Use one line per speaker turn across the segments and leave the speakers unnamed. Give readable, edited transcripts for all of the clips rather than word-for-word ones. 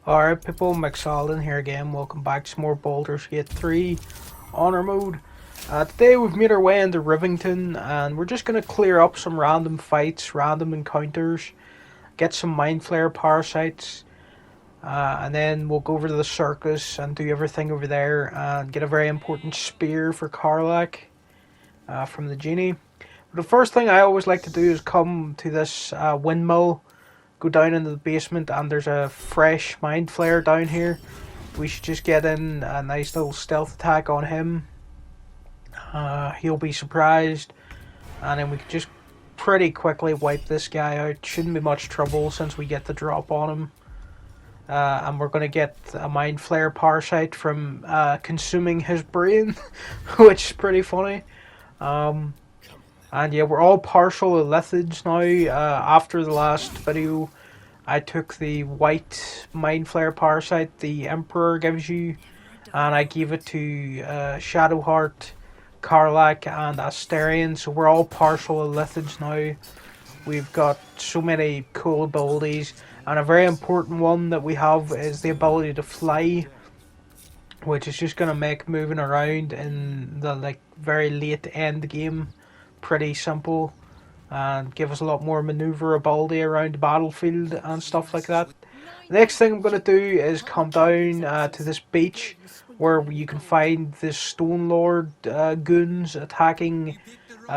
Alright people, McSalden here again. Welcome back to some more Baldurs Gate 3 Honor Mode. Today we've made our way into Rivington and we're just going to clear up some random fights, random encounters, get some Mind Flayer parasites, and then we'll go over to the circus and do everything over there and get a very important spear for Karlach from the genie. But the first thing I always like to do is come to this windmill, go down into the basement, and there's a fresh Mind Flayer down here. We should just get in a nice little stealth attack on him. He'll be surprised, and then we can just pretty quickly wipe this guy out. Shouldn't be much trouble since we get the drop on him. And we're going to get a Mind Flayer parasite from consuming his brain, which is pretty funny. And yeah, we're all partial Illithids now. After the last video, I took the white Mind Flayer parasite the Emperor gives you, and I gave it to Shadowheart, Karlach, and Asterion. So we're all partial Illithids now. We've got so many cool abilities, and a very important one that we have is the ability to fly, which is just going to make moving around in the very late end game pretty simple and give us a lot more maneuverability around the battlefield and stuff like that. The next thing I'm going to do is come down to this beach where you can find the Stone Lord goons attacking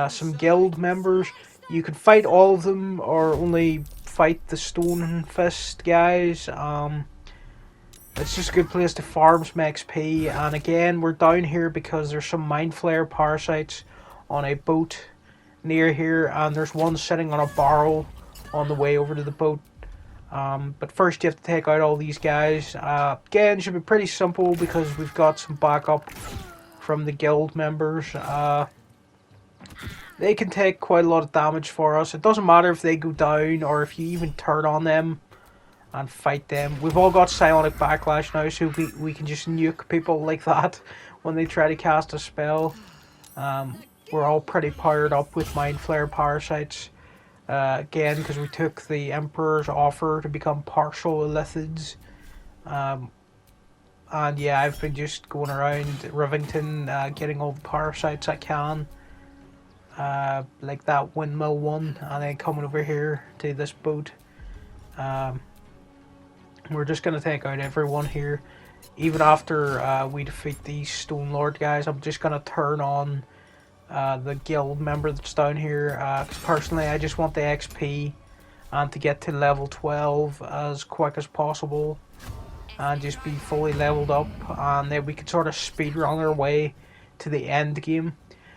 some guild members. You can fight all of them or only fight the Stone Fist guys. It's just a good place to farm some XP, and again we're down here because there's some Mind Flayer parasites on a boat near here, and there's one sitting on a barrel on the way over to the boat. But first you have to take out all these guys. Again, should be pretty simple because we've got some backup from the guild members. They can take quite a lot of damage for us. It doesn't matter if they go down or if you even turn on them and fight them. We've all got psionic backlash now, so we can just nuke people like that when they try to cast a spell. We're all pretty powered up with Mind Flayer parasites. Again, because we took the Emperor's offer to become partial Illithids. And yeah, I've been just going around Rivington getting all the parasites I can. Like that windmill one, and then coming over here to this boat. We're just going to take out everyone here. Even after we defeat these Stone Lord guys, I'm just going to turn on the guild member that's down here, because personally I just want the XP and to get to level 12 as quick as possible and just be fully leveled up, and then we can sort of speed run our way to the end game.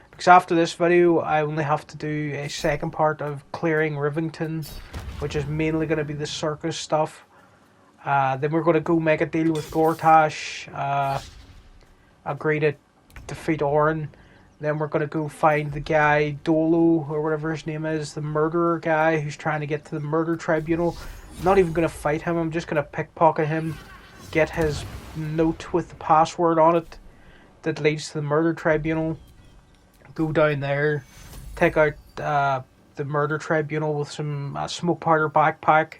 Because after this video I only have to do a second part of clearing Rivington, which is mainly going to be the circus stuff. Then we're going to go make a deal with Gortash, agree to defeat Orin. Then we're going to go find the guy, Dolo, or whatever his name is, the murderer guy who's trying to get to the murder tribunal. I'm not even going to fight him, I'm just going to pickpocket him, get his note with the password on it that leads to the murder tribunal, go down there, take out the murder tribunal with some smoke powder backpack,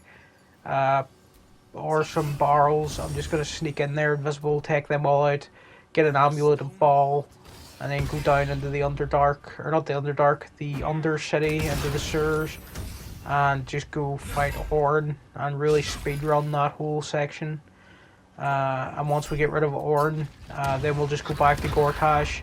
or some barrels. I'm just going to sneak in there, invisible, take them all out, get an amulet of ball, and then go down into the Underdark, or not the Underdark, the Undercity, into the sewers, and just go fight Orin, and really speedrun that whole section. And once we get rid of Orin, then we'll just go back to Gortash,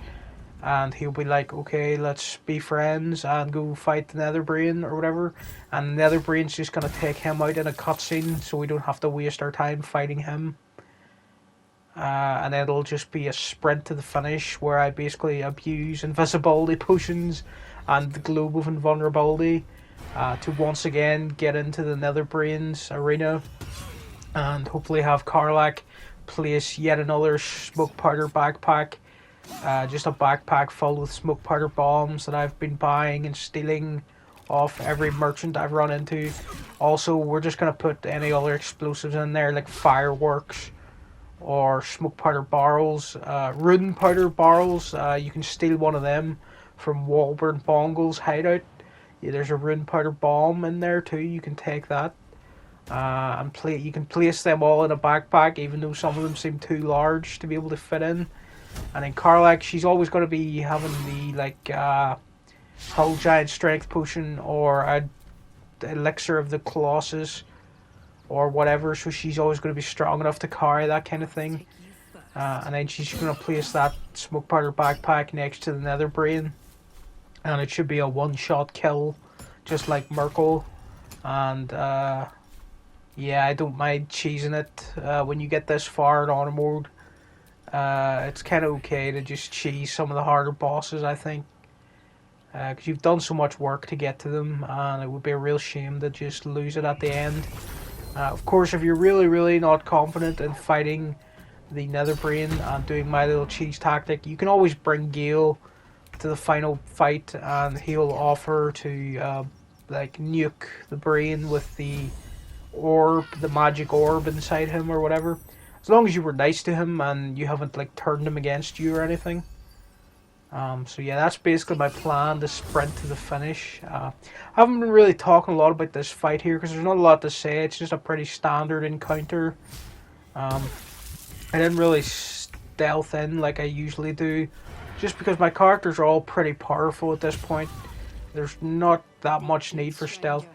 and he'll be like, okay, let's be friends, and go fight the Netherbrain, or whatever, and the Netherbrain's just going to take him out in a cutscene, so we don't have to waste our time fighting him. And then it'll just be a sprint to the finish where I basically abuse invisibility potions and the globe of invulnerability to once again get into the Netherbrain's arena and hopefully have Karlach place yet another smoke powder backpack. Just a backpack full with smoke powder bombs that I've been buying and stealing off every merchant I've run into. Also, we're just going to put any other explosives in there like fireworks or smoke powder barrels, rune powder barrels. You can steal one of them from Walburn Bongle's hideout. Yeah, there's a rune powder bomb in there too, you can take that. And you can place them all in a backpack, even though some of them seem too large to be able to fit in. And then Karlach, she's always going to be having the like Hull Giant Strength Potion or a Elixir of the Colossus or whatever, so she's always going to be strong enough to carry that kind of thing. And then she's going to place that smoke powder backpack next to the Nether Brain, and it should be a one-shot kill, just like Merkel. And yeah, I don't mind cheesing it when you get this far in auto mode. It's kind of okay to just cheese some of the harder bosses, I think, because you've done so much work to get to them, and it would be a real shame to just lose it at the end. Of course, if you're really not confident in fighting the Netherbrain and doing my little cheese tactic, you can always bring Gale to the final fight, and he'll offer to like nuke the brain with the orb, the magic orb inside him or whatever. As long as you were nice to him and you haven't like turned him against you or anything. So yeah, that's basically my plan, to sprint to the finish. I haven't been really talking a lot about this fight here because there's not a lot to say. It's just a pretty standard encounter. I didn't really stealth in like I usually do, just because my characters are all pretty powerful at this point. There's not that much need for stealth.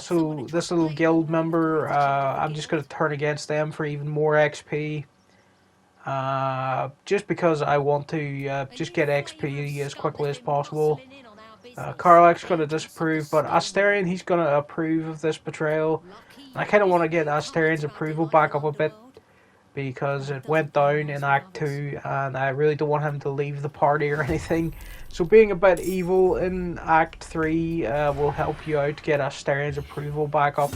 So this little guild member, I'm just going to turn against them for even more XP. Just because I want to just get XP as quickly as possible. Karlach's going to disapprove, but Asterion, he's going to approve of this betrayal. And I kind of want to get Asterion's approval back up a bit, because it went down in Act 2 and I really don't want him to leave the party or anything. So being a bit evil in Act 3 will help you out, get Asterion's approval back up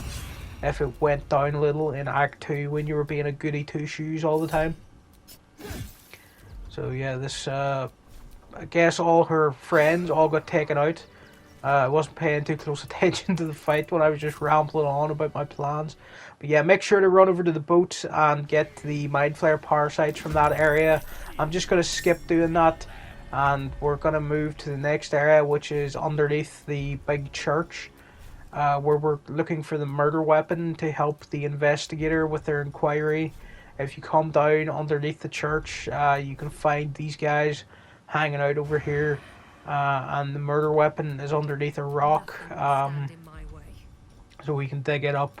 if it went down a little in Act 2 when you were being a goody two-shoes all the time. So yeah, this I guess all her friends all got taken out. I wasn't paying too close attention to the fight when I was just rambling on about my plans. But yeah, make sure to run over to the boat and get the Mind Flayer parasites from that area. I'm just going to skip doing that, and we're going to move to the next area, which is underneath the big church, where we're looking for the murder weapon to help the investigator with their inquiry. If you come down underneath the church, you can find these guys hanging out over here. And the murder weapon is underneath a rock, so we can dig it up,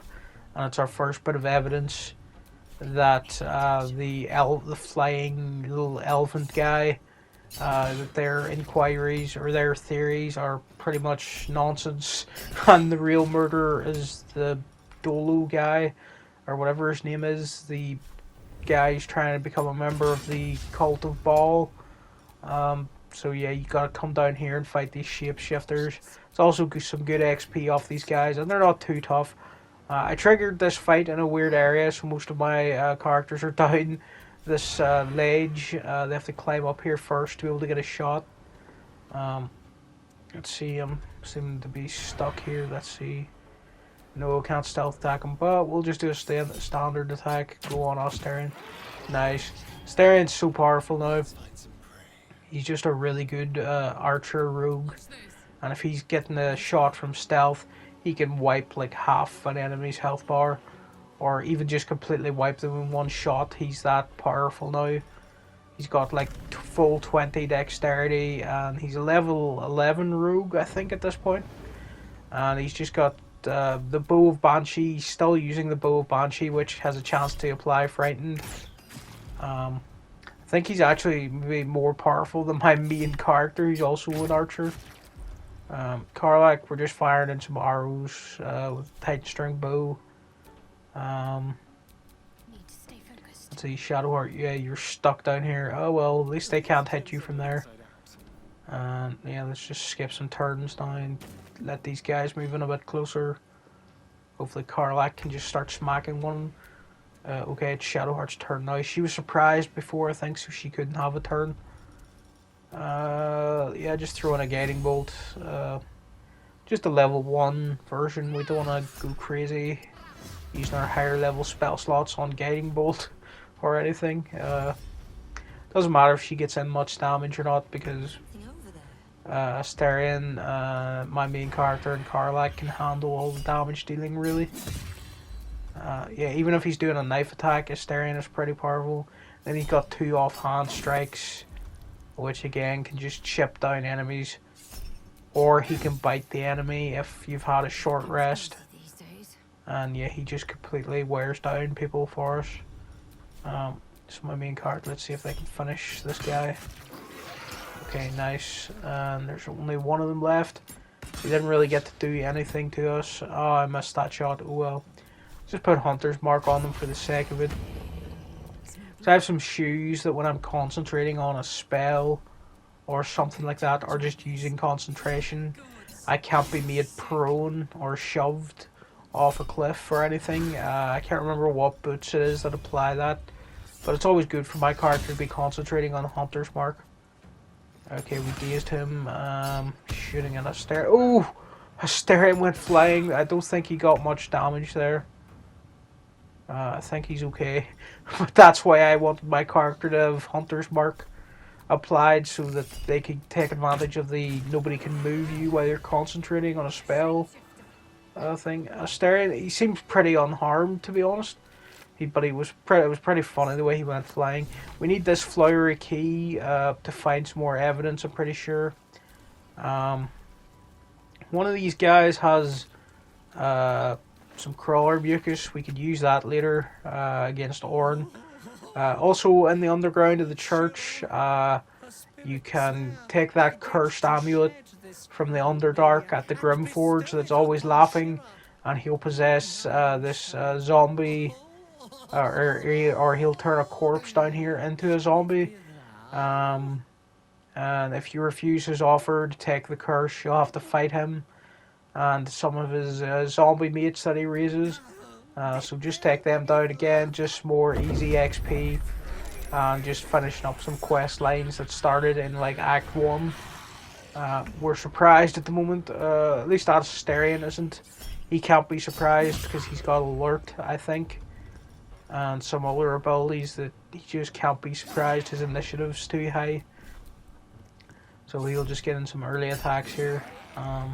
and it's our first bit of evidence that the flying little elephant guy, that their inquiries or their theories are pretty much nonsense, and the real murderer is the Dolo guy, or whatever his name is, the guy who's trying to become a member of the Cult of Baal. So yeah, you gotta come down here and fight these shapeshifters. It's also some good XP off these guys, and they're not too tough. I triggered this fight in a weird area, so most of my characters are down this ledge. They have to climb up here first to be able to get a shot. Let's see, I'm seeming to be stuck here. Let's see. No, can't stealth attack him, but we'll just do a standard attack. Go on, Asterion. Nice. Asterion's so powerful now. He's just a really good archer rogue, and if he's getting a shot from stealth, he can wipe like half an enemy's health bar, or even just completely wipe them in one shot. He's that powerful now. He's got like full 20 dexterity, and he's a level 11 rogue, I think, at this point. And he's just got the Bow of Banshee. He's still using the Bow of Banshee, which has a chance to apply Frightened. I think he's actually maybe more powerful than my main character, who's also an archer. Karlach, we're just firing in some arrows with tight string bow. Let's see, Shadowheart, yeah, you're stuck down here. Oh well, at least they can't hit you from there. Yeah, let's just skip some turns now and let these guys move in a bit closer. Hopefully Karlach can just start smacking one. Okay, it's Shadowheart's turn now. She was surprised before, I think, so she couldn't have a turn. Yeah, just throw in a guiding bolt. Just a level 1 version. We don't want to go crazy using our higher level spell slots on guiding bolt or anything. Doesn't matter if she gets in much damage or not, because Asterion, my main character, and Karlach can handle all the damage dealing, really. Yeah, even if he's doing a knife attack, Asterion is pretty powerful. Then he's got 2 offhand strikes, which again can just chip down enemies. Or he can bite the enemy if you've had a short rest. And yeah, he just completely wears down people for us. This is my main card. Let's see if they can finish this guy. Okay, nice. And there's only one of them left. He didn't really get to do anything to us. Oh, I missed that shot. Oh well. Just put Hunter's Mark on them for the sake of it. So I have some shoes that when I'm concentrating on a spell or something like that, or just using concentration, I can't be made prone or shoved off a cliff or anything. I can't remember what boots it is that apply that, but it's always good for my character to be concentrating on Hunter's Mark. Okay, we dazed him, shooting at Asterion. Oh! Asterion went flying. I don't think he got much damage there. I think he's okay. But that's why I wanted my character to have Hunter's Mark applied, so that they could take advantage of the nobody can move you while you're concentrating on a spell thing. Asterion, he seems pretty unharmed, to be honest. But it was pretty funny the way he went flying. We need this flowery key to find some more evidence, I'm pretty sure. One of these guys has some crawler mucus. We could use that later against Orin. Also, in the underground of the church, you can take that cursed amulet from the Underdark at the Grimforge that's always laughing, and he'll possess this zombie, or he'll turn a corpse down here into a zombie. And if you refuse his offer to take the curse, you'll have to fight him and some of his zombie mates that he raises. So just take them down again, just more easy XP, and just finishing up some quest lines that started in like Act 1. We're surprised at the moment, at least Asterion isn't. He can't be surprised because he's got Alert, I think, and some other abilities that he just can't be surprised. His initiative's too high. So he'll just get in some early attacks here. I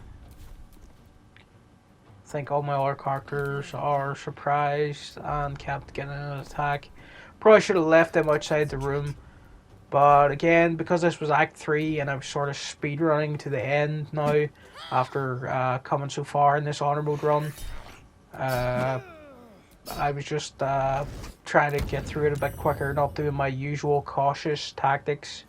think all my other characters are surprised and kept getting an attack. Probably should have left them outside the room. But again, because this was Act 3 and I'm sort of speedrunning to the end now after coming so far in this honor mode run, I was just trying to get through it a bit quicker, not doing my usual cautious tactics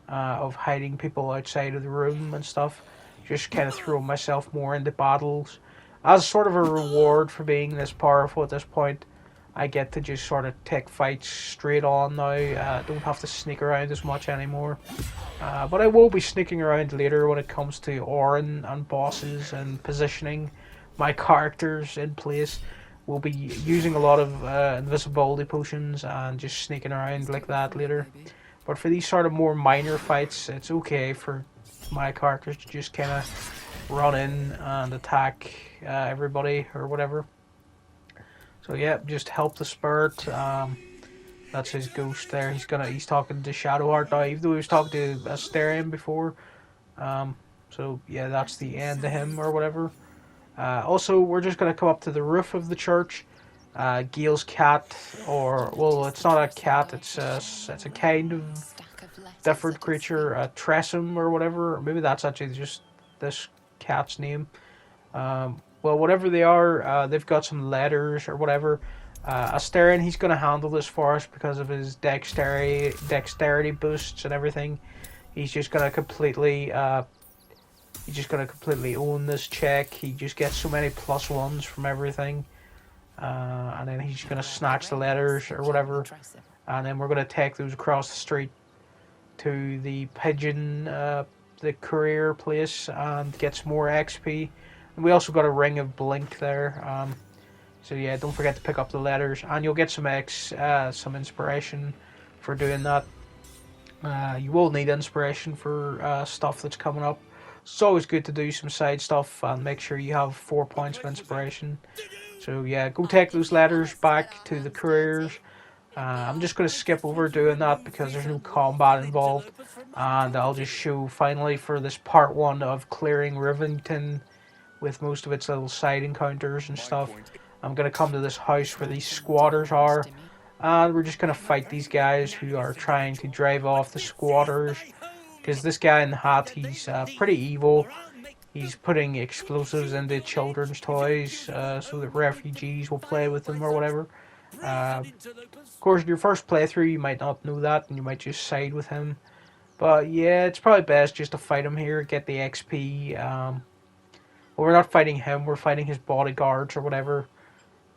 of hiding people outside of the room and stuff. Just kind of throwing myself more into battles. As sort of a reward for being this powerful at this point, I get to just sort of take fights straight on now. Don't have to sneak around as much anymore. But I will be sneaking around later when it comes to Orin and bosses and positioning my characters in place. We'll be using a lot of invisibility potions and just sneaking around like that later. But for these sort of more minor fights, it's okay for my characters to just kind of run in and attack everybody or whatever. So yeah, just help the spirit. That's his ghost there. He's talking to Shadowheart now, even though he was talking to Asterion before. So yeah, that's the end of him or whatever. Also, we're just gonna come up to the roof of the church. Gale's cat, or well, it's not a cat. It's a kind of different creature, a Tressum or whatever. Or maybe that's actually just this cat's name. Well, whatever they are, they've got some letters or whatever. Asterion, he's going to handle this for us because of his dexterity boosts and everything. He's just going to completely own this check. He just gets so many +1s from everything. And then he's going to snatch the letters or whatever. And then we're going to take those across the street to the pigeon, the courier place, and get some more XP. And we also got a ring of blink there. So yeah, don't forget to pick up the letters, and you'll get some some inspiration for doing that. You will need inspiration for stuff that's coming up. It's always good to do some side stuff and make sure you have 4 points of inspiration. So yeah, go take those letters back to the couriers. I'm just going to skip over doing that because there's no combat involved, and I'll just show finally for this part 1 of clearing Rivington with most of its little side encounters and stuff. I'm going to come to this house where these squatters are, and we're just going to fight these guys who are trying to drive off the squatters. Because this guy in the hat, he's pretty evil. He's putting explosives into children's toys so that refugees will play with them or whatever. Of course, in your first playthrough, you might not know that, and you might just side with him. But yeah, it's probably best just to fight him here, get the XP. Well, we're not fighting him, we're fighting his bodyguards or whatever.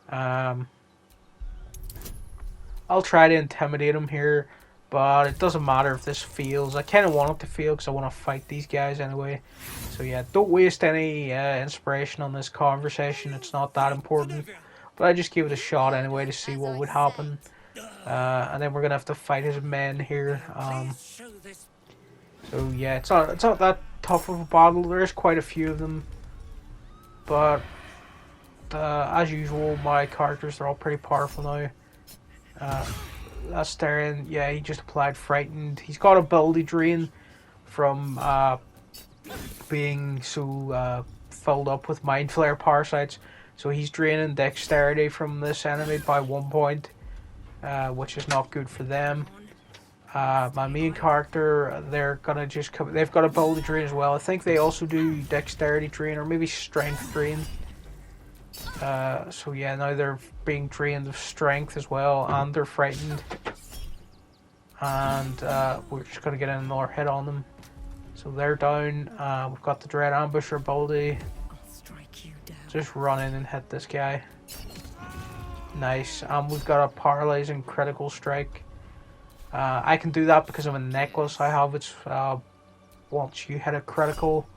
I'll try to intimidate him here, but it doesn't matter if this fails. I kind of want it to fail because I want to fight these guys anyway. So yeah, don't waste any inspiration on this conversation. It's not that important. But I just give it a shot anyway to see what would happen. And then we're going to have to fight his men here. So yeah, it's not that tough of a battle. There is quite a few of them. But as usual, my characters are all pretty powerful now. Astarion, yeah, he just applied Frightened. He's got ability drain from being so filled up with Mind Flare parasites. So he's draining dexterity from this enemy by 1 point, which is not good for them. My main character, they're gonna just come. They've got ability drain as well. I think they also do dexterity drain or maybe strength drain. So yeah, now they're being drained of strength as well, and they're frightened. And we're just gonna get another hit on them. So they're down. We've got the Dread Ambusher ability. Just run in and hit this guy. Nice. We've got a paralyzing critical strike. I can do that because of a necklace I have. It's once you hit a critical,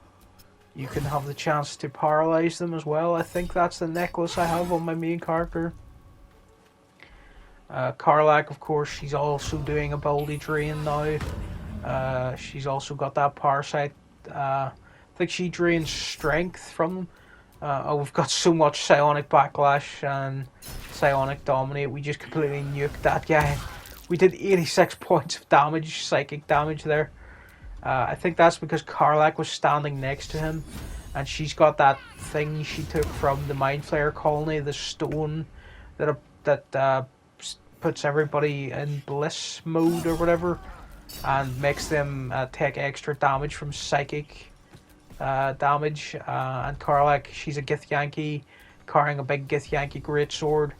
you can have the chance to paralyze them as well. I think that's the necklace I have on my main character. Karlach, of course, she's also doing ability drain now. She's also got that parasite. I think she drains strength from them. We've got so much psionic backlash and psionic dominate. We just completely nuked that guy. We did 86 points of damage, psychic damage there. I think that's because Karlach was standing next to him, and she's got that thing she took from the Mind Flayer colony, the stone that puts everybody in bliss mode or whatever, and makes them take extra damage from psychic damage. And Karlach, she's a Githyanki carrying a big Githyanki greatsword,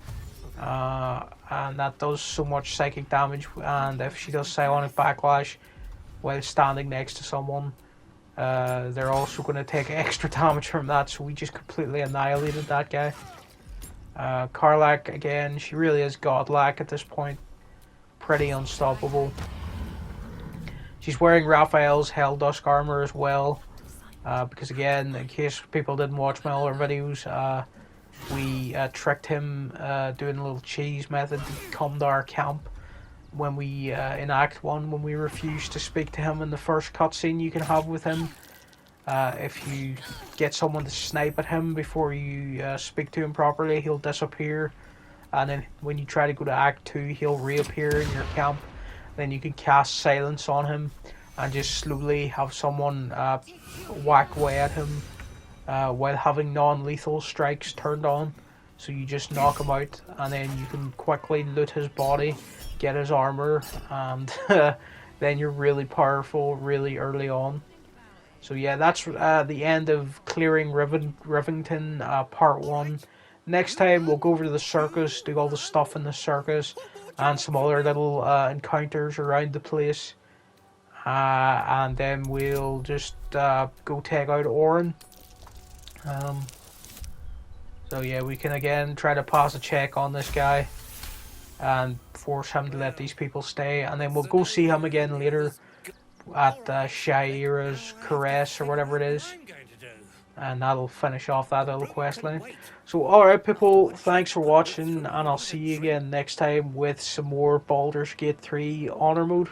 and that does so much psychic damage. And if she does psionic backlash while standing next to someone, they're also going to take extra damage from that. So we just completely annihilated that guy. Karlach, again, she really is godlike at this point, pretty unstoppable. She's wearing Raphael's Hell Dusk armor as well. Because again, in case people didn't watch my other videos, we tricked him doing a little cheese method to come to our camp when we, in Act 1, when we refused to speak to him in the first cutscene you can have with him. If you get someone to snipe at him before you speak to him properly, he'll disappear. And then when you try to go to Act 2, he'll reappear in your camp. Then you can cast Silence on him and just slowly have someone whack away at him while having non-lethal strikes turned on. So you just knock him out, and then you can quickly loot his body, get his armor, and then you're really powerful really early on. So yeah, that's the end of clearing Rivington part 1. Next time we'll go over to the circus, do all the stuff in the circus, and some other little encounters around the place. And then we'll just go take out Orin. So yeah, we can again try to pass a check on this guy and force him to let these people stay, and then we'll go see him again later at Shaira's Caress or whatever it is, and that'll finish off that little quest line. So alright people, thanks for watching, and I'll see you again next time with some more Baldur's Gate 3 Honor Mode.